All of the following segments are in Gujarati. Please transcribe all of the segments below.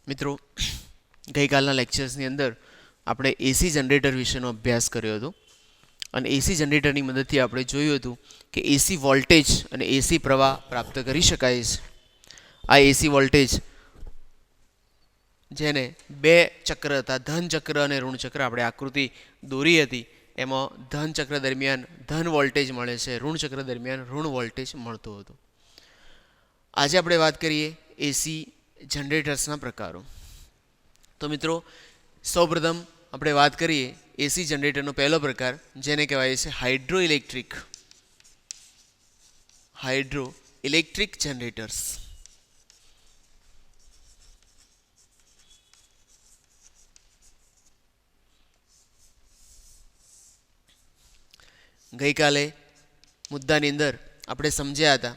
મિત્રો, ગઈકાલના લેક્ચર્સની અંદર આપણે એસી જનરેટર વિશેનો અભ્યાસ કર્યો હતો અને એસી જનરેટરની મદદથી આપણે જોયું હતું કે એસી વોલ્ટેજ અને એસી પ્રવાહ પ્રાપ્ત કરી શકાય છે. આ એસી વોલ્ટેજ જેને બે ચક્ર હતા, ધન ચક્ર અને ઋણ ચક્ર, આપણે આકૃતિ દોરી હતી. એમાં ધન ચક્ર દરમિયાન ધન વોલ્ટેજ મળે છે, ઋણ ચક્ર દરમિયાન ઋણ વોલ્ટેજ મળતો હતો. આજે આપણે વાત કરીએ એસી જનરેટર્સના પ્રકારો. તો મિત્રો, સૌપ્રથમ આપણે વાત કરીએ એસી જનરેટરનો પહેલો પ્રકાર, જેને કહેવાય છે હાઇડ્રો ઇલેક્ટ્રિક જનરેટર્સ. ગઈકાલે મુદ્દાની અંદર આપણે સમજ્યા હતા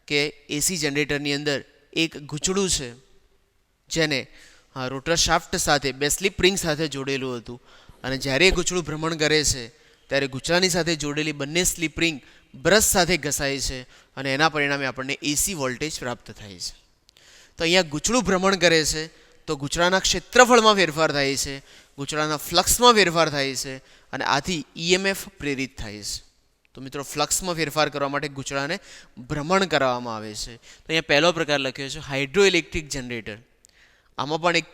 કે એસી જનરેટરની અંદર એક ગૂંચળું છે જેને રોટર શાફ્ટ સાથે બે સ્લિપ રિંગ સાથે જોડેલું હતું, અને જ્યારે એ ગૂંચળું ભ્રમણ કરે છે ત્યારે ગૂંચળાની સાથે જોડેલી બંને સ્લિપ રિંગ બ્રશ સાથે ઘસાય છે અને એના પરિણામે આપણને એસી વોલ્ટેજ પ્રાપ્ત થાય છે. તો અહીંયા ગૂંચળું ભ્રમણ કરે છે તો ગૂંચળાના ક્ષેત્રફળમાં ફેરફાર થાય છે, ગૂંચળાના ફ્લક્સમાં ફેરફાર થાય છે અને આથી ઈએમએફ પ્રેરિત થાય છે. તો મિત્રો, ફ્લક્સમાં ફેરફાર કરવા માટે ગૂંચળાને ભ્રમણ કરવામાં આવે છે. તો અહીંયા પહેલો પ્રકાર લખ્યો છે હાઇડ્રો ઇલેક્ટ્રિક જનરેટર. આમાં પણ એક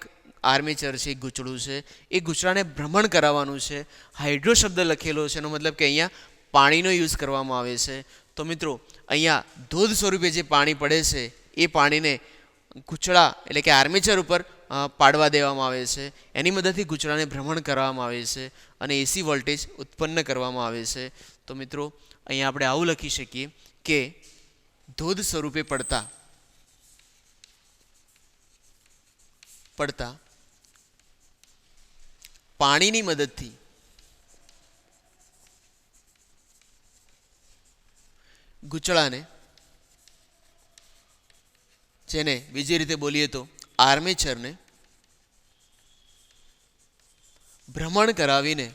આર્મેચર છે, એક ગૂંચળું છે, એ ગૂંચળાને ભ્રમણ કરાવવાનું છે. હાઇડ્રો શબ્દ લખેલો છે, એનો મતલબ કે અહીંયા પાણીનો યુઝ કરવામાં આવે છે. તો મિત્રો, અહીંયા ધોધ સ્વરૂપે જે પાણી પડે છે એ પાણીને ગૂંચળા એટલે કે આર્મેચર ઉપર પાડવા દેવામાં આવે છે. એની મદદથી ગૂંચળાને ભ્રમણ કરવામાં આવે છે અને એસી વોલ્ટેજ ઉત્પન્ન કરવામાં આવે છે. તો મિત્રો, અહીંયા આપણે આવું લખી શકીએ કે ધોધ સ્વરૂપે પડતા પાણીની મદદથી ગૂંચળાને, જેને બીજી રીતે બોલીએ તો આર્મેચરને, ભ્રમણ કરાવીને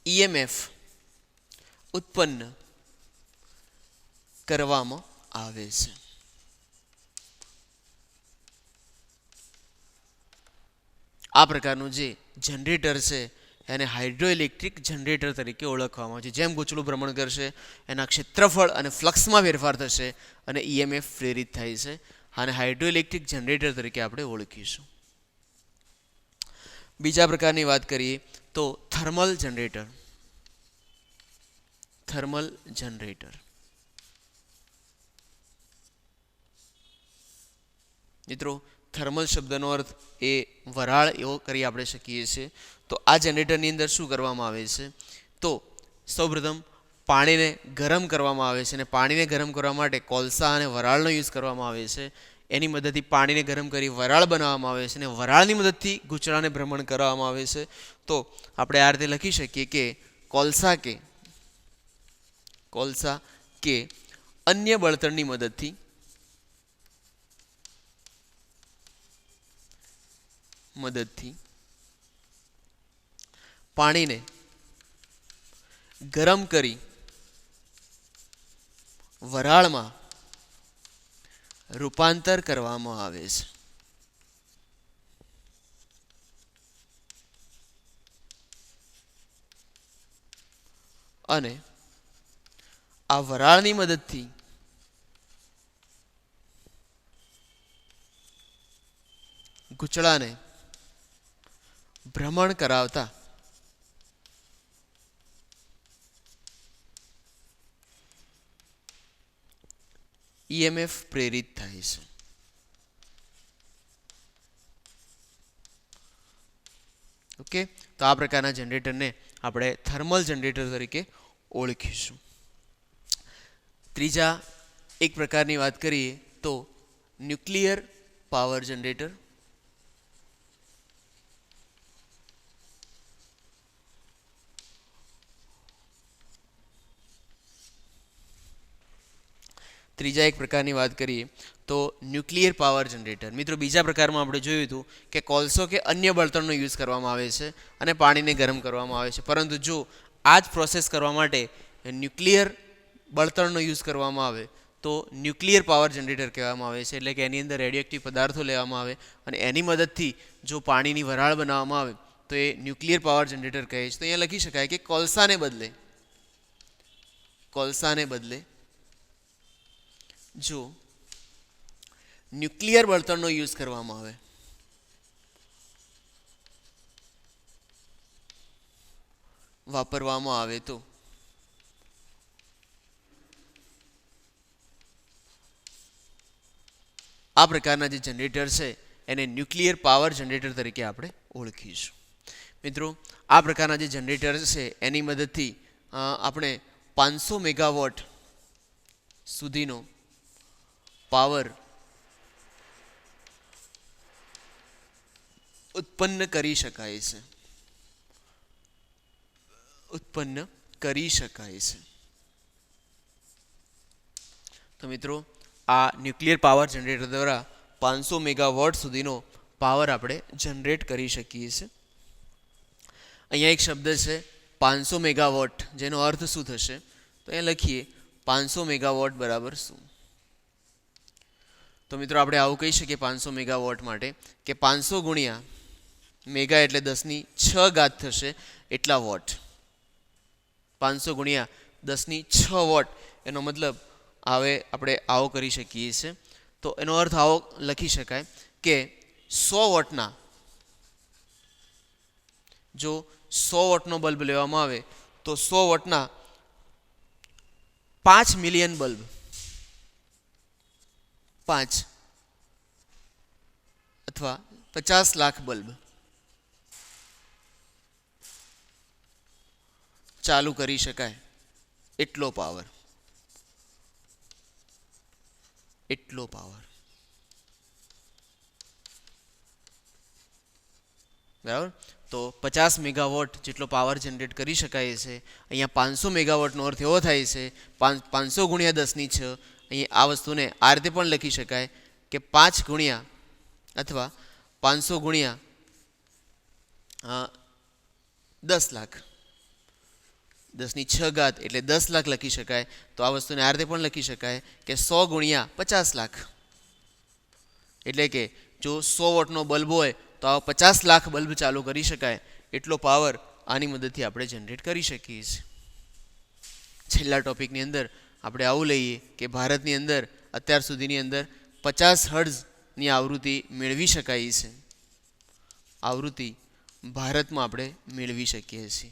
ઈએમએફ ઉત્પન્ન કરવામાં આવે છે. આ પ્રકારનું જે જનરેટર છે એને હાઇડ્રો ઇલેક્ટ્રિક જનરેટર તરીકે ઓળખવામાં આવે છે. જેમ ગૂંચળું ભ્રમણ કરશે એના ક્ષેત્રફળ અને ફ્લક્સમાં ફેરફાર થશે અને ઈએમએફ પ્રેરિત થાય છે. અને હાઇડ્રો ઇલેક્ટ્રિક જનરેટર તરીકે આપણે ઓળખીશું. બીજા પ્રકારની વાત કરીએ તો થર્મલ જનરેટર. મિત્રો, થર્મલ શબ્દનો અર્થ એ વરાળ એવો કરી આપણે શકીએ છીએ. તો આ જનરેટરની અંદર શું કરવામાં આવે છે? તો સૌપ્રથમ પાણીને ગરમ કરવામાં આવે છે, અને પાણીને ગરમ કરવા માટે કોલસા અને વરાળનો યુઝ કરવામાં આવે છે. એની મદદથી પાણીને ગરમ કરી વરાળ બનાવવામાં આવે છે અને વરાળની મદદથી ગૂંચળાને ભ્રમણ કરવામાં આવે છે. તો આપણે આ રીતે લખી શકીએ કે કોલસા કે અન્ય બળતણની મદદથી પાણીને ગરમ કરી વરાળમાં રૂપાંતર કરવામાં આવે છે. અને આ વરાળની મદદથી ગૂંચળાને ભ્રમણ કરાવતા ઈએમએફ પ્રેરિત થાય છે. ઓકે, તો આ પ્રકારના જનરેટરને આપણે થર્મલ જનરેટર તરીકે ઓળખીશું. ત્રીજા એક પ્રકારની વાત કરીએ તો ન્યુક્લિયર પાવર જનરેટર. ત્રીજા એક પ્રકારની વાત કરીએ તો ન્યુક્લિયર પાવર જનરેટર. મિત્રો, બીજા પ્રકારમાં આપણે જોયું હતું કે કોલસો કે અન્ય બળતણનો યુઝ કરવામાં આવે છે અને પાણીને ગરમ કરવામાં આવે છે, પરંતુ જો આ જ પ્રોસેસ કરવા માટે ન્યુક્લિયર બળતણનો યુઝ કરવામાં આવે તો ન્યુક્લિયર પાવર જનરેટર કહેવામાં આવે છે. એટલે કે એની અંદર રેડિયોએક્ટિવ પદાર્થો લેવામાં આવે અને એની મદદથી જો પાણીની વરાળ બનાવવામાં આવે તો એ ન્યુક્લિયર પાવર જનરેટર કહે છે. તો અહીંયા લખી શકાય કે કોલસાને બદલે જો ન્યુક્લિયર બળતણનો યુઝ કરવામાં આવે વાપરવામાં આવે તો આ પ્રકારના જે જનરેટર છે એને ન્યુક્લિયર પાવર જનરેટર તરીકે આપણે ઓળખીશું. મિત્રો, આ પ્રકારના જે જનરેટર છે એની મદદથી આપણે 500 મેગાવોટ સુધીનો પાવર ઉત્પન્ન કરી શકાય છે. તો મિત્રો, આ ન્યુક્લિયર પાવર જનરેટર દ્વારા 500 મેગાવોટ સુધીનો પાવર આપણે જનરેટ કરી શકીએ છીએ. અહીંયા એક શબ્દ છે 500 મેગાવોટ, જેનો અર્થ શું થશે? તો અહીંયા લખીએ 500 મેગાવોટ બરાબર શું? તો મિત્રો, આપણે આવું કહી શકીએ 500 મેગાવોટ માટે કે 500 ગુણ્યા મેગા એટલે 10⁶ થશે એટલા વોટ. 500 ગુણ્યા 10⁶ વોટ, એનો મતલબ હવે આપણે આવો કરી શકીએ છીએ. તો એનો અર્થ આવો લખી શકાય કે 100 વોટના જો 100 વોટનો બલ્બ લેવામાં આવે તો 100 વોટના 5 મિલિયન બલ્બ 5 અથવા 50 લાખ બલ્બ ચાલુ કરી શકાય એટલો પાવર. બરાબર? તો 50 મેગાવોટ જેટલો પાવર જનરેટ કરી શકાય છે. અહીંયા 500 મેગાવોટનો અર્થ એવો થાય છે 500 ગુણ્યા 10⁶. અહીં આ વસ્તુને આ રીતે પણ લખી શકાય કે 5 ગુણ્યા અથવા 500 ગુણ્યા 10 લાખ 10⁶ એટલે 10 લાખ લખી શકાય. તો આ વસ્તુને આ રીતે પણ લખી શકાય કે 100 ગુણ્યા 50 લાખ એટલે કે જો 100 વોટનો બલ્બ હોય તો આ 50 લાખ બલ્બ ચાલુ કરી શકાય એટલો પાવર આની મદદથી આપણે જનરેટ કરી શકીએ છીએ. છેલ્લા ટોપિકની અંદર આપણે આવું લઈએ કે ભારતની અંદર અત્યાર સુધીની અંદર 50 હર્ટ્ઝની આવૃત્તિ મેળવી શકાય છે. આવૃત્તિ ભારતમાં આપણે મેળવી શકીએ છીએ.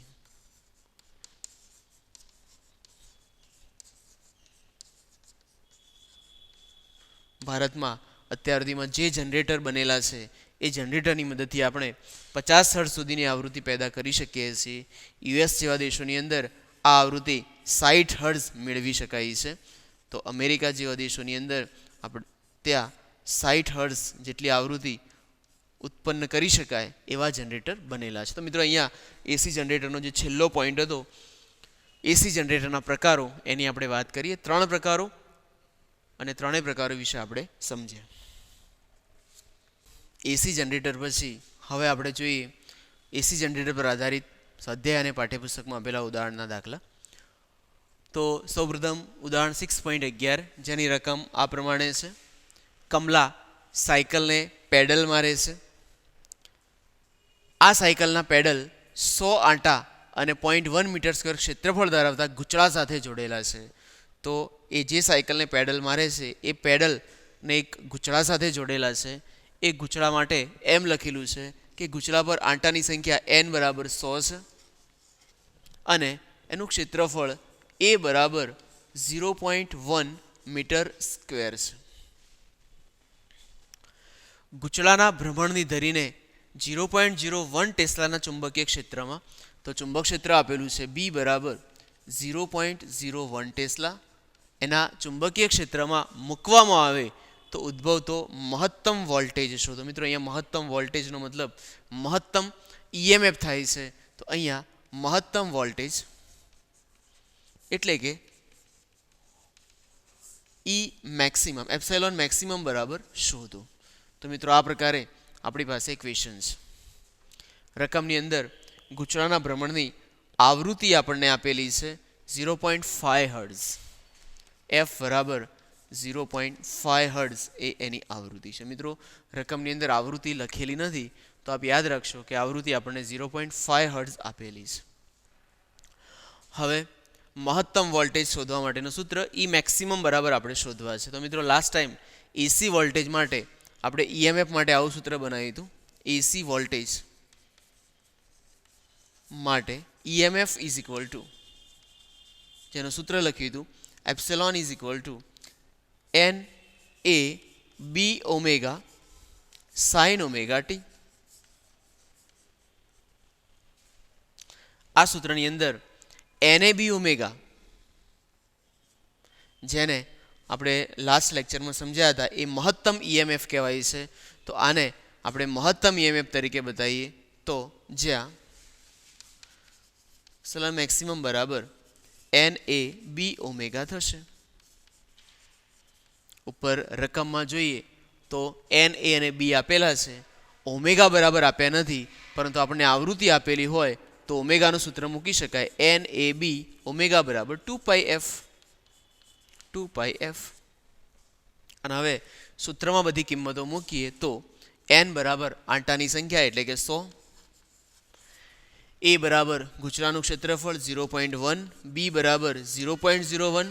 ભારતમાં અત્યાર સુધીમાં જે જનરેટર બનેલા છે એ જનરેટરની મદદથી આપણે 50 હર્ટ્ઝ સુધીની આવૃત્તિ પેદા કરી શકીએ છીએ. યુએસ જેવા દેશોની અંદર આ આવૃત્તિ 60 હર્ટ્ઝ મેળવી શકાય છે. તો અમેરિકા જેવા દેશોની અંદર આપણે ત્યાં 60 હર્ટ્ઝ જેટલી આવૃત્તિ ઉત્પન્ન કરી શકાય એવા જનરેટર બનેલા છે. તો મિત્રો, અહીંયા એસી જનરેટરનો જે છેલ્લો પોઈન્ટ હતો, એસી જનરેટરના પ્રકારો, એની આપણે વાત કરીએ. 3 પ્રકારો અને 3 પ્રકારો વિશે આપણે સમજ્યા. એસી જનરેટર પછી હવે આપણે જોઈએ એસી જનરેટર પર આધારિત સ્વાધ્યાય અને પાઠ્યપુસ્તકમાં આપેલા ઉદાહરણના દાખલા. તો સૌપ્રથમ ઉદાહરણ 6.11, જેની રકમ આ પ્રમાણે છે. કમલા સાયકલને પેડલ મારે છે. આ સાયકલના પેડલ 100 આંટા અને 0.1 મીટર સ્ક્વેર ક્ષેત્રફળ ધરાવતા ગુચળા સાથે જોડેલા છે. તો એ જે સાયકલને પેડલ મારે છે એ પેડલને એક ગુચળા સાથે જોડેલા છે. એ ગુચળા માટે એમ લખેલું છે કે ગુચળા પર આંટાની સંખ્યા n બરાબર 100 છે અને એનું ક્ષેત્રફળ a બરાબર 0.1 મીટર સ્ક્વેર છે. ગુચળાના ભ્રમણની ધરીને 0.01 ટેસ્લાના ચુંબકીય ક્ષેત્રમાં, તો ચુંબક ક્ષેત્ર આપેલું છે b બરાબર 0.01 ટેસ્લા, એના ચુંબકીય ક્ષેત્રમાં મૂકવામાં આવે તો ઉદ્ભવતો મહત્તમ વોલ્ટેજ શોધો. મિત્રો, અહીંયા મહત્તમ વોલ્ટેજનો મતલબ મહત્તમ EMF થાય છે. તો અહીંયા મહત્તમ વોલ્ટેજ એટલે કે E મેક્સિમમ, એપ્સિલોન મેક્સિમમ બરાબર શોધો. તો મિત્રો, આ પ્રકારે આપણી પાસે ક્વેશ્ચન છે. રકમની અંદર ગુચળાના ભ્રમણની આવૃત્તિ આપણને આપેલી છે 0.5 હર્ટ્ઝ. એફ બરાબર 0.5 હર્ટ્ઝ એ એની આવૃત્તિ છે. મિત્રો રકમની અંદર આવૃત્તિ લખેલી નથી, તો આપ યાદ રાખશો કે આવૃત્તિ આપણને 0.5 હર્ટ્ઝ આપેલી છે. હવે મહત્તમ વોલ્ટેજ શોધવા માટેનું સૂત્ર ઈ મેક્સિમમ બરાબર આપણે શોધવા છે. તો મિત્રો લાસ્ટ ટાઈમ એસી વોલ્ટેજ માટે આપણે ઈએમએફ માટે આવું સૂત્ર બનાવ્યું હતું. એસી વોલ્ટેજ માટે ઈએમએફ ઇઝ ઇક્વલ ટુ, જેનું સૂત્ર લખ્યું હતું epsilon is equal to N A B omega sine omega t. આ સૂત્રની અંદર એને બી ઓમેગા, જેને આપણે લાસ્ટ લેક્ચરમાં સમજ્યા હતા, એ મહત્તમ ઈએમએફ કહેવાય છે. તો આને આપણે મહત્તમ ઈએમએફ તરીકે બતાવીએ તો જ્યાં સલાહ મેક્સિમમ બરાબર એન એ બી ઓમેગા થશે. ઉપર રકમમાં જોઈએ તો એન એ અને બી આપેલા છે, ઓમેગા બરાબર આપ્યા નથી, પરંતુ આપણને આવૃત્તિ આપેલી હોય તો ઓમેગાનું સૂત્ર મૂકી શકાય એન એ બી ઓમેગા બરાબર 2πf. અને હવે સૂત્રમાં બધી કિંમતો મૂકીએ તો એન બરાબર આંટાની સંખ્યા એટલે કે 100, એ બરાબર ગૂંચળાનું ક્ષેત્રફળ 0.1, બી બરાબર 0.01,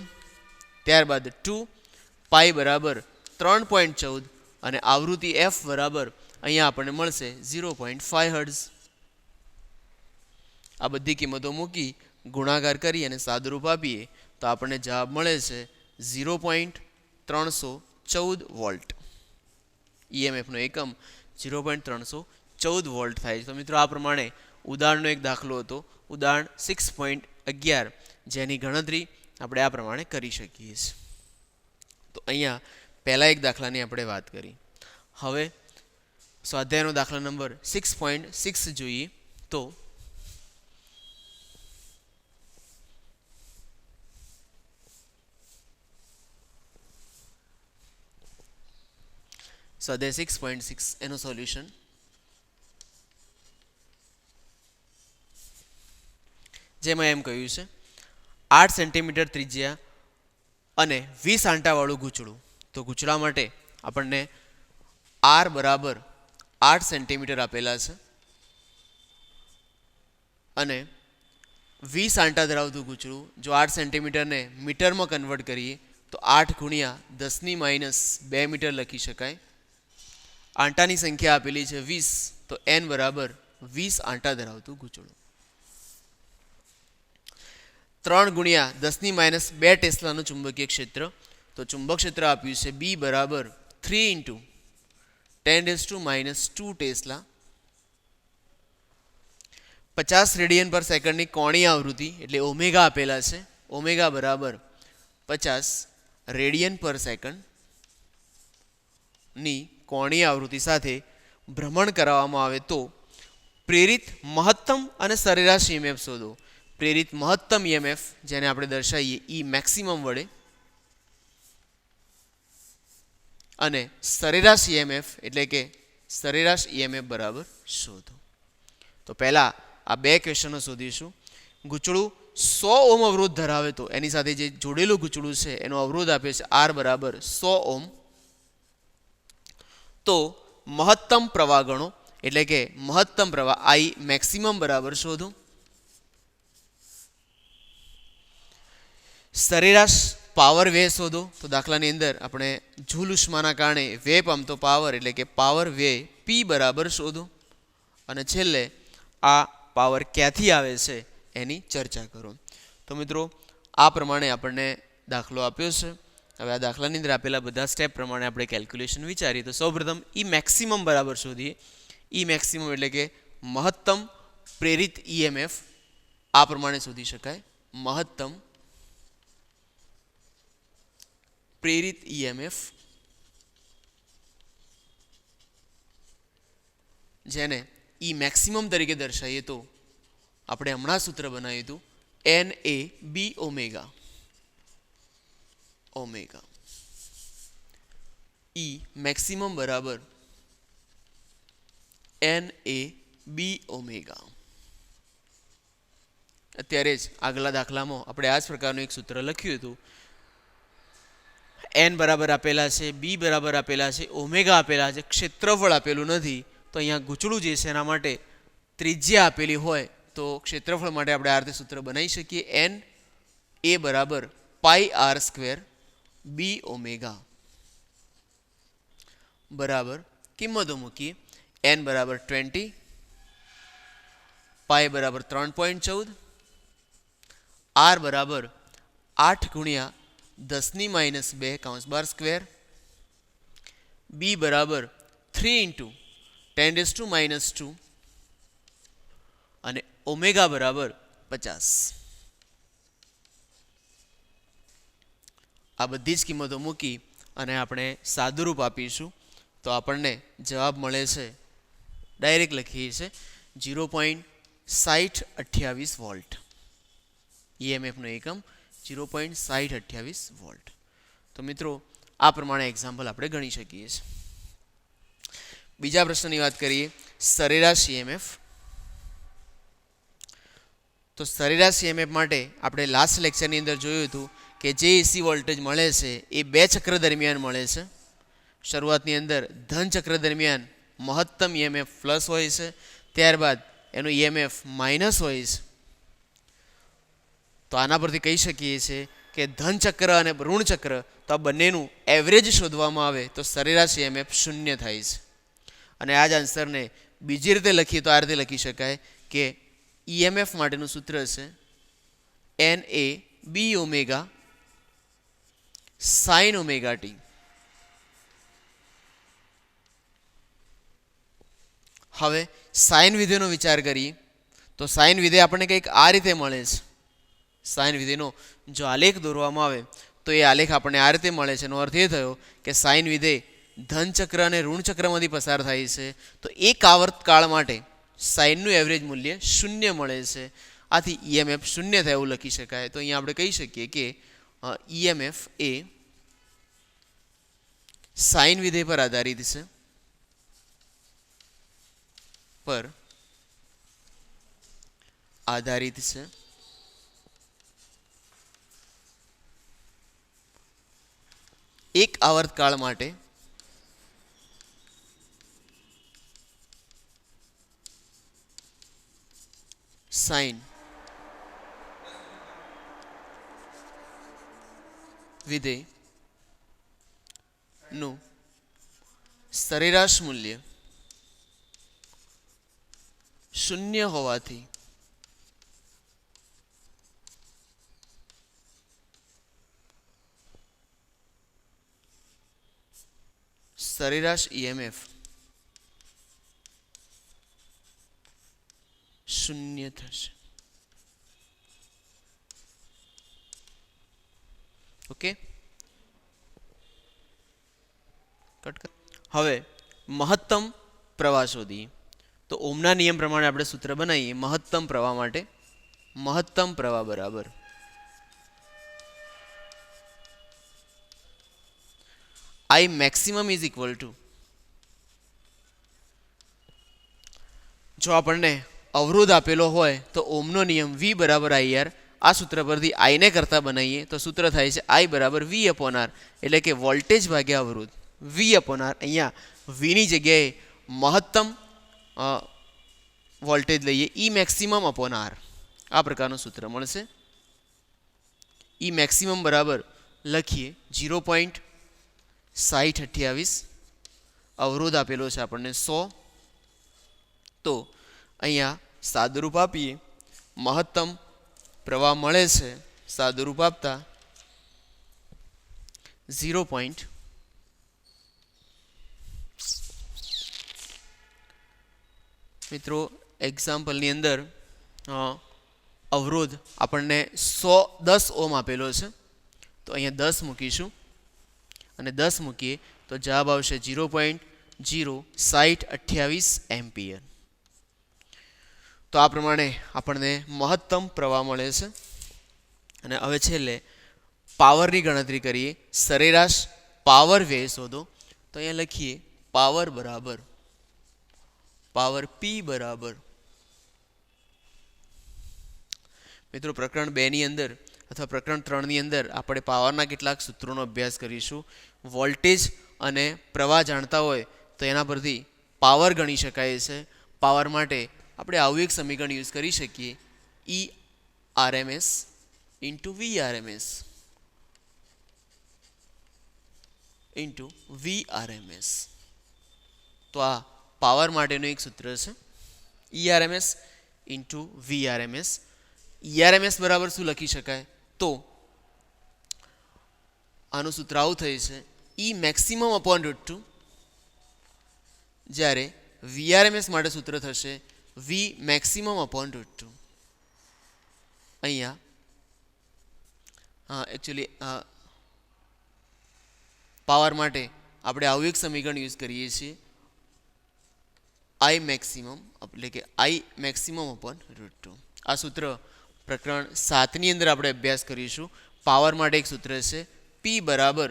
ત્યારબાદ 2, પાઈ બરાબર 3.14 અને આવૃત્તિ એફ બરાબર અહીંયા આપણને મળશે 0.5 હર્ટ્ઝ. આ બધી કિંમતો મૂકી ગુણાકાર કરી અને સાદુરૂપ આપીએ તો આપણને જવાબ મળે છે 0.314 વોલ્ટ. ઈએમએફનો એકમ 0.314 વોલ્ટ થાય છે. તો મિત્રો આ પ્રમાણે ઉદાહરણનો એક દાખલો હતો, ઉદાહરણ 6.11, જેની ગણતરી આપણે આ પ્રમાણે કરી શકીએ છીએ. તો અહીંયા પહેલા એક દાખલાની આપણે વાત કરી. હવે સ્વાધ્યાયનો દાખલા નંબર 6.6 જોઈએ તો સ્વાધ્યાય 6.6 એનું સોલ્યુશન. જેમાં એમ કહ્યું છે 8 સેન્ટીમીટર ત્રિજ્યા અને 20 આંટાવાળું ગૂંચળું. તો ગૂંચળા માટે આપણને આર બરાબર 8 સેન્ટીમીટર આપેલા છે અને 20 આંટા ધરાવતું ગૂંચળું. જો 8 સેન્ટીમીટરને મીટરમાં કન્વર્ટ કરીએ તો 8 ગુણ્યા 10⁻2 મીટર લખી શકાય. આંટાની સંખ્યા આપેલી છે 20, તો એન બરાબર 20 આંટા ધરાવતું ગૂંચળું. 3 ગુણ્યા 10⁻2 ટેસ્લાનું ચુંબકીય ક્ષેત્ર. તો ચુંબક ક્ષેત્ર આપ્યું છે બી બરાબર 3 × 10⁻2 ટેસ્લા. 50 રેડિયન પર સેકન્ડની કોણીય આવૃત્તિ એટલે ઓમેગા આપેલા છે. ઓમેગા બરાબર 50 રેડિયન પર સેકન્ડની કોણીય આવૃત્તિ સાથે ભ્રમણ કરાવવામાં આવે તો પ્રેરિત મહત્તમ અને સરેરાશ ઈએમએફ શોધો. પ્રેરિત મહત્તમ ઈએમએફ, જેને આપણે દર્શાવીએ ઈ મેક્સિમમ વડે, અને સરેરાશ ઈએમએફ એટલે કે સરેરાશ ઈએમએફ બરાબર શોધો. તો પહેલા આ બે ક્વેશ્ચનો શોધીશું. ગૂંચળું 100 ઓહ્મ અવરોધ ધરાવે તો એની સાથે જે જોડેલું ગૂંચળું છે એનો અવરોધ આપે છે આર બરાબર 100 ઓહ્મ. તો મહત્તમ પ્રવાહ ગણો એટલે કે મહત્તમ પ્રવાહ આઈ મેક્સિમમ બરાબર શોધો. સરેરાશ પાવર વે શોધો. તો દાખલાની અંદર આપણે ઝૂલ ઉષ્માના કારણે વે પામતો પાવર એટલે કે પાવર વે પી બરાબર શોધો. અને છેલ્લે આ પાવર ક્યાંથી આવે છે એની ચર્ચા કરો. તો મિત્રો આ પ્રમાણે આપણને દાખલો આપ્યો છે. હવે આ દાખલાની અંદર આપેલા બધા સ્ટેપ પ્રમાણે આપણે કેલ્ક્યુલેશન વિચારીએ તો સૌપ્રથમ ઈ મેક્સિમમ બરાબર શોધીએ. ઈ મેક્સિમમ એટલે કે મહત્તમ પ્રેરિત ઈએમએફ આ પ્રમાણે શોધી શકાય. મહત્તમ પ્રેરિત ઈએમએફ, જેને ઈ મેક્સિમમ તરીકે દર્શાવીએ તો આપણે હમણાં સૂત્ર બનાવ્યું હતું N A B omega. Omega E maximum બરાબર એન એ બી ઓમેગા. અત્યારે જ આગલા દાખલામાં આપણે આ જ પ્રકારનું એક સૂત્ર લખ્યું હતું એન બરાબર આપેલા છે, બી બરાબર આપેલા છે, ઓમેગા આપેલા છે, ક્ષેત્રફળ આપેલું નથી. તો અહીંયા ગૂંચળું જે છે એના માટે ત્રિજ્યા આપેલી હોય તો ક્ષેત્રફળ માટે આપણે આ રીતે સૂત્ર બનાવી શકીએ. એન એ બરાબર પાઈ આર સ્ક્વેર બી ઓમેગા બરાબર કિંમતો મૂકીએ. એન બરાબર 20, પાઈ બરાબર 3.14, આર બરાબર 8 ગુણ્યા 10⁻² કૌંસ બાર સ્ક્વેર, બી બરાબર 3 ઇન્ટુ 10⁻², અને ઓમેગા બરાબર 50. આ બધી જ કિંમતો મૂકી અને આપણે સાદુરૂપ આપીશું તો આપણને જવાબ મળે છે, ડાયરેક્ટ લખીએ છીએ 0.6028 વોલ્ટ. ઈએમએફનો એકમ 0.6028 વોલ્ટ. તો મિત્રો આ પ્રમાણે એક્ઝામ્પલ આપણે ગણી શકીએ છીએ. બીજા પ્રશ્નની વાત કરીએ, સરેરાશ ઈએમએફ. તો સરેરાશ ઈએમએફ માટે આપણે લાસ્ટ લેક્ચરની અંદર જોયું હતું કે જે એસી વોલ્ટેજ મળે છે એ 2 ચક્ર દરમિયાન મળે છે. શરૂઆતની અંદર ધન ચક્ર દરમિયાન મહત્તમ ઈએમએફ પ્લસ હોય છે, ત્યારબાદ એનો ઈએમએફ માઇનસ હોય છે. તો આના પરથી કહી શકીએ છીએ કે ધન ચક્ર અને ઋણ ચક્ર તો આ બંનેનું એવરેજ શોધવામાં આવે તો સરેરાશ ઈએમએફ 0 થાય છે. અને આ જ આન્સરને બીજી રીતે લખીએ તો આ રીતે લખી શકાય કે ઈએમએફ માટેનું સૂત્ર છે N A B omega sine omega T. હવે સાઇન વિધેયનો વિચાર કરીએ તો સાઇન વિધેય આપણને કંઈક આ રીતે મળે છે. સાઇન વિધેયનો જો આલેખ દોરવામાં આવે તો એ આલેખ આપણને આ રીતે મળે છે. એનો અર્થ એ થયો કે સાઇન વિધેય ધન ચક્ર અને ઋણ ચક્રમાંથી પસાર થાય છે. તો એક આવર્તકાળ માટે સાઇનનું એવરેજ મૂલ્ય 0 મળે છે. આથી ઈએમએફ 0 થાય એવું લખી શકાય. તો અહીંયા આપણે કહી શકીએ કે ઈએમએફ એ સાઇન વિધેય પર આધારિત છે. એક આવર્તકાળ માટે સાઇન વિધેય નું સરેરાશ મૂલ્ય 0 હોવાથી સરેરાશ ઈએમએફ 0 થશે. ઓકે, હવે મહત્તમ પ્રવાહ શોધીએ. તો ઓમના નિયમ પ્રમાણે આપણે સૂત્ર બનાવીએ મહત્તમ પ્રવાહ માટે. મહત્તમ પ્રવાહ બરાબર I maximum is equal to, જો આપણને અવરોધ આપેલો હોય તો ઓમનો નિયમ V બરાબર IR. આ સૂત્ર પરથી I ને કરતા બનાવીએ તો સૂત્ર થાય છે I બરાબર V અપોન R, એટલે કે વોલ્ટેજ ભાગ્યા અવરોધ V અપોન R. અહીંયા Vની જગ્યાએ મહત્તમ વોલ્ટેજ લઈએ E મેક્સિમમ અપોન R. આ પ્રકારનું સૂત્ર મળશે. E મેક્સિમમ બરાબર લખીએ 0.6028, અવરોધ આપેલો છે આપણને 100. તો અહીંયા સાદુરૂપ આપીએ, મહત્તમ પ્રવાહ મળે છે, સાદુરૂપ આપતા 0. મિત્રો એક્ઝામ્પલની અંદર અવરોધ આપણને 10 ઓમ આપેલો છે. તો અહીંયા 10 મૂકીશું અને 10 મૂકીએ તો જવાબ આવશે 0.06028 એમ્પિયર. તો આ પ્રમાણે આપણને મહત્તમ પ્રવાહ મળે છે. અને હવે છેલ્લે પાવરની ગણતરી કરીએ. સરેરાશ પાવર વ્યય શોધો. તો અહીંયા લખીએ પાવર બરાબર પાવર P બરાબર, મિત્રો પ્રકરણ 2 ની અંદર અથવા પ્રકરણ 3ની અંદર આપણે પાવરના કેટલાક સૂત્રોનો અભ્યાસ કરીશું. વોલ્ટેજ અને પ્રવાહ જાણતા હોય તો એના પરથી પાવર ગણી શકાય છે. પાવર માટે આપણે આવું એક સમીકરણ યુઝ કરી શકીએ, E RMS into V RMS into V RMS. તો આ પાવર માટેનું એક સૂત્ર છે, E RMS into V RMS. E RMS બરાબર શું લખી શકાય? તો આનું સૂત્ર આવું થઈ છે, ઈ મેક્સિમમ અપોન √2, જ્યારે વીઆરએમએસ માટે સૂત્ર થશે વી મેક્સિમમ અપોન √2. અહીંયા એકચ્યુઅલી પાવર માટે આપણે આવું એક સમીકરણ યુઝ કરીએ છીએ, આઈ મેક્સિમમ એટલે કે આઈ મેક્સિમમ અપોન √2. આ સૂત્ર પ્રકરણ 7ની અંદર આપણે અભ્યાસ કરીશું. પાવર માટે એક સૂત્ર છે, પી બરાબર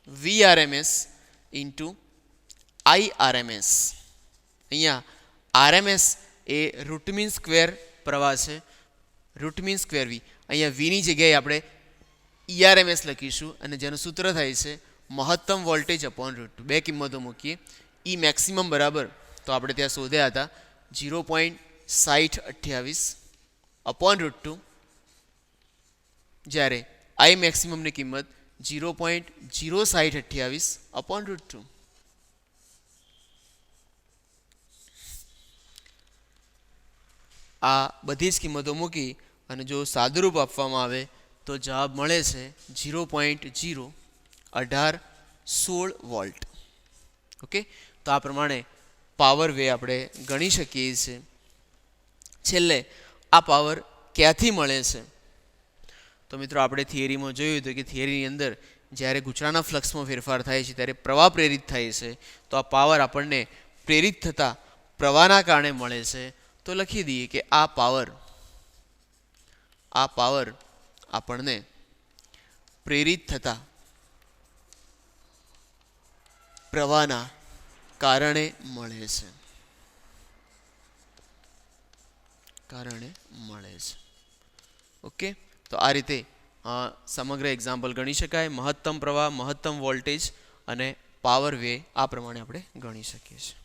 વી આરએમએસ ઇન્ટુ આઈ આરએમએસ. અહીંયા આરએમએસ એ રૂટ મીન સ્ક્વેર પ્રવાહ છે, રૂટ મીન સ્ક્વેર વી. અહીંયા વીની જગ્યાએ આપણે ઈઆરએમએસ લખીશું અને જેનું સૂત્ર થાય છે મહત્તમ વોલ્ટેજ અપોન √2. બે કિંમતો મૂકીએ. ઈ મેક્સિમમ બરાબર તો આપણે ત્યાં શોધ્યા હતા 0.6028 અપોન √2, જ્યારે આઈ મેક્સિમમની કિંમત 0.0628 અપોન √2. આ બધી જ કિંમતો મૂકી અને જો સાદુરૂપ આપવામાં આવે તો જવાબ મળે છે 0.01816 વોલ્ટ. ઓકે, તો આ પ્રમાણે પાવર વે આપણે ગણી શકીએ છીએ. છેલ્લે આ પાવર ક્યાંથી મળે છે? તો મિત્રો આપણે થિયરીમાં જોયું હતું કે થિયરીની અંદર જ્યારે ગૂંચળાના ફ્લક્સમાં ફેરફાર થાય છે ત્યારે પ્રવાહ પ્રેરિત થાય છે. તો આ પાવર આપણને પ્રેરિત થતા પ્રવાહના કારણે મળે છે. તો લખી દઈએ કે આ પાવર આપણને પ્રેરિત થતા પ્રવાહના કારણે મળે છે. ઓકે, તો આ રીતે સમગ્ર એક્ઝામ્પલ ગણી શકાય. મહત્તમ પ્રવાહ, મહત્તમ વોલ્ટેજ અને પાવર વે આ પ્રમાણે આપણે ગણી શકીએ છીએ.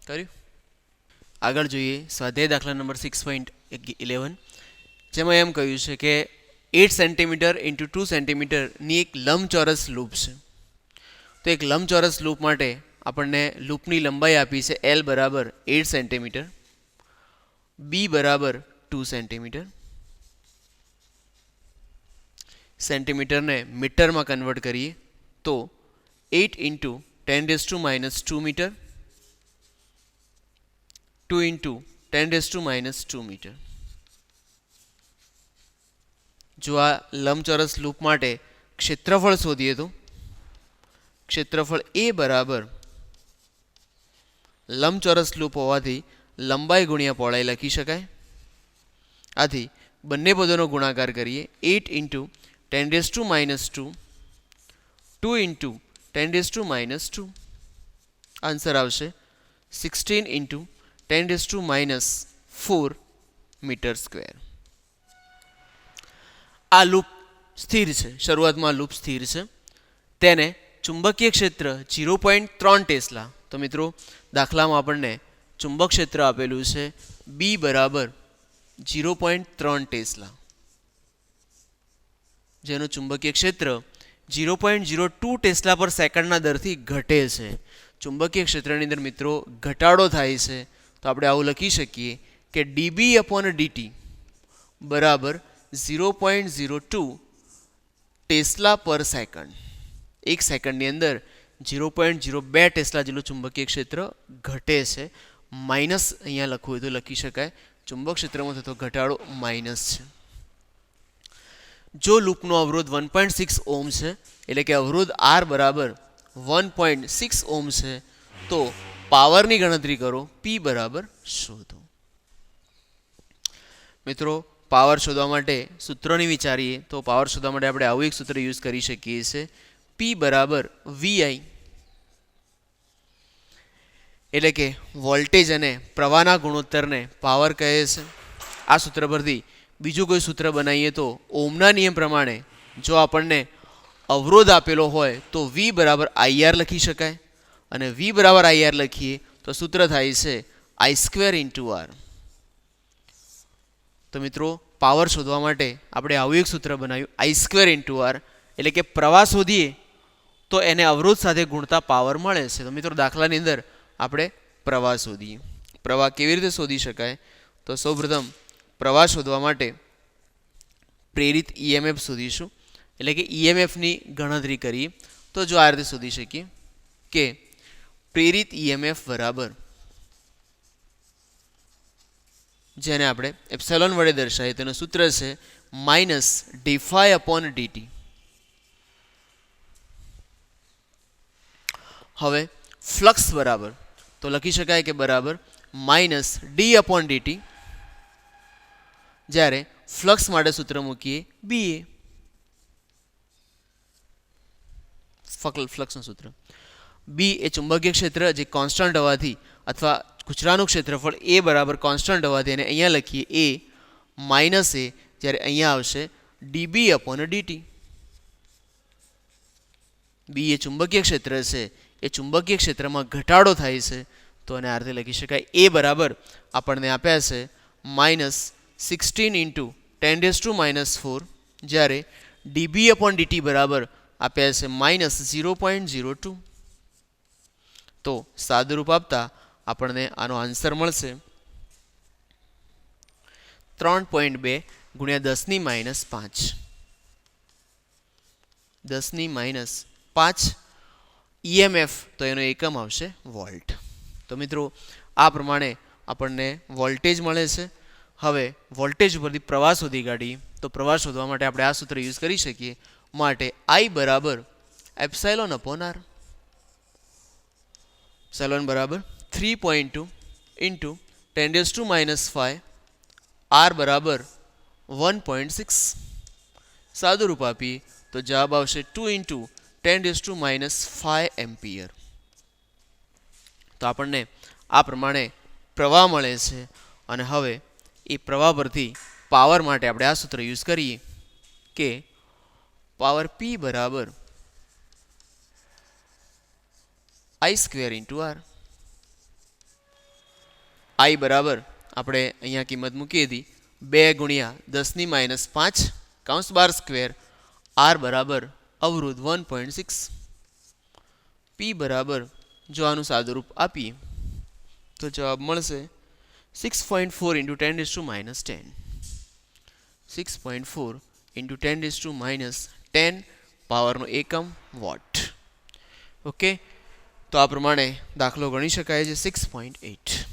કર્યું? આગળ જોઈએ સ્વાધ્યાય દાખલા નંબર 6.11, જેમાં એમ કહ્યું છે કે 8 સેન્ટીમીટર ઇન્ટુ 2 સેન્ટીમીટરની એક લંબચોરસ લૂપ છે. તો એક લંબચોરસ લૂપ માટે આપણને લૂપની લંબાઈ આપી છે એલ બરાબર 8 સેન્ટીમીટર, બી બરાબર 2 સેન્ટીમીટર. સેન્ટીમીટરને મીટરમાં કન્વર્ટ કરીએ તો 8 ઇન્ટુ 10⁻² મીટર, 2 ઇન્ટુ 10⁻² મીટર. જો આ લંબચોરસ લૂપ માટે ક્ષેત્રફળ શોધીએ તો ક્ષેત્રફળ એ બરાબર લંબચોરસ લૂપ હોવાથી લંબાઈ ગુણ્યા પહોળાઈ લખી શકાય. આથી બંને પદોનો ગુણાકાર કરીએ. 8 ઇન્ટુ 10⁻², 2 ઇન્ટુ 10⁻², આન્સર આવશે 16 ઇન્ટુ 10⁻⁴ મીટર સ્ક્વેર. આ લૂપ સ્થિર છે, શરૂઆતમાં લૂપ સ્થિર છે. તેને ચુંબકીય ક્ષેત્ર 0.3 ટેસ્લા. તો મિત્રો દાખલામાં આપણને ચુંબક ક્ષેત્ર આપેલું છે બી બરાબર 0.3 ટેસ્લા, જેનું ચુંબકીય ક્ષેત્ર 0.02 ટેસ્લા પર સેકન્ડના દરથી ઘટે છે. ચુંબકીય ક્ષેત્રની અંદર મિત્રો ઘટાડો થાય છે. તો આપણે આવું લખી શકીએ કે ડીબી અપોન ડીટી બરાબર 0.02 ટેસ્લા પર સેકન્ડ. એક સેકન્ડની અંદર 0.02 ટેસ્લા જેટલું ચુંબકીય ક્ષેત્ર ઘટે છે. માઇનસ અહીંયા લખવું હોય તો લખી શકાય, ચુંબક ક્ષેત્રમાં થતો ઘટાડો માઇનસ છે. જો લૂપનો અવરોધ 1.6 ઓહ્મ છે, એટલે કે અવરોધ આર બરાબર 1.6 ઓહ્મ છે, તો પાવરની ગણતરી કરો, પી બરાબર શોધો. મિત્રો પાવર શોધવા માટે સૂત્રોની વિચારીએ તો પાવર શોધવા માટે આપણે આવું એક સૂત્ર યુઝ કરી શકીએ છીએ, પી બરાબર વીઆઈ, એટલે કે વોલ્ટેજ અને પ્રવાહના ગુણોત્તરને પાવર કહે છે. આ સૂત્ર પરથી બીજું કોઈ સૂત્ર બનાવીએ તો ઓમના નિયમ પ્રમાણે જો આપણને અવરોધ આપેલો હોય તો V બરાબર IR લખી શકાય અને V બરાબર IR લખીએ તો સૂત્ર થાય છે I² × R. તો મિત્રો પાવર શોધવા માટે આપણે આવું એક સૂત્ર બનાવ્યું I² × R, એટલે કે પ્રવાહ શોધીએ તો એને અવરોધ સાથે ગુણતા પાવર મળે છે. તો મિત્રો દાખલાની અંદર આપણે પ્રવાહ શોધીએ. પ્રવાહ કેવી રીતે શોધી શકાય? તો સૌપ્રથમ પ્રવાહ શોધવા માટે પ્રેરિત EMF શોધીશું, એટલે કે EMFની ગણતરી કરીએ તો જો આ રીતે શોધી શકીએ કે પ્રેરિત EMF બરાબર, જેને આપણે એપ્સિલોન વડે દર્શાવીએ તેનું સૂત્ર છે -dϕ/dt. હવે ફ્લક્સ બરાબર તો લખી શકાય કે બરાબર -d/dt. જ્યારે ફ્લક્સ માટે સૂત્ર મૂકીએ BA, ફ્લક્સનું સૂત્ર B એ ચુંબકીય ક્ષેત્ર જે કોન્સ્ટન્ટ હોવાથી અથવા કૂતરાનું ક્ષેત્રફળ A બરાબર કોન્સ્ટન્ટ હોવાથી એને અહીંયા લખીએ A માઇનસ A, જ્યારે અહીંયા આવશે dB/dt. B એ ચુંબકીય ક્ષેત્ર છે, એ ચુંબકીય ક્ષેત્રમાં ઘટાડો થાય છે તો એને આ રીતે લખી શકાય A બરાબર આપણને આપ્યા છે -16 × 10⁻⁴, જ્યારે dB/dt બરાબર આપ્યા છે -0.02. તો સાદુરૂપ આપતા આપણને આનો આન્સર મળશે 3.2 × 10⁻⁵. 10⁻⁵ EMF તો એનો એકમ આવશે વોલ્ટ. તો મિત્રો આ પ્રમાણે આપણને વોલ્ટેજ મળે છે. હવે વોલ્ટેજ ઉપરથી પ્રવાહ શોધી કાઢીએ તો પ્રવાહ શોધવા માટે આપણે આ સૂત્ર યુઝ કરી શકીએ. માટે I બરાબર ε/R. એપ્સિલોન બરાબર 3.2 × 10⁻⁵, R બરાબર 1.6. સાદું રૂપ આપીએ તો જવાબ આવશે 2 × 10⁻⁵ એમ્પિયર. તો આપણને આ પ્રમાણે પ્રવાહ મળે છે અને હવે એ પ્રવાહ પરથી પાવર માટે આપણે આ સૂત્ર યુઝ કરીએ કે પાવર P બરાબર I² × R. I બરાબર આપણે અહીંયા કિંમત મૂકી હતી 2 × 10⁻⁵(²), R બરાબર અવરોધ 1.6, P બરાબર જો આનું સાદુરૂપ આપીએ તો જવાબ મળશે 6.4 × 10⁻10. 6.4 × 10⁻10 પાવરનો એકમ વોટ. ઓકે, તો આ પ્રમાણે દાખલો ગણી શકાય છે 6.8.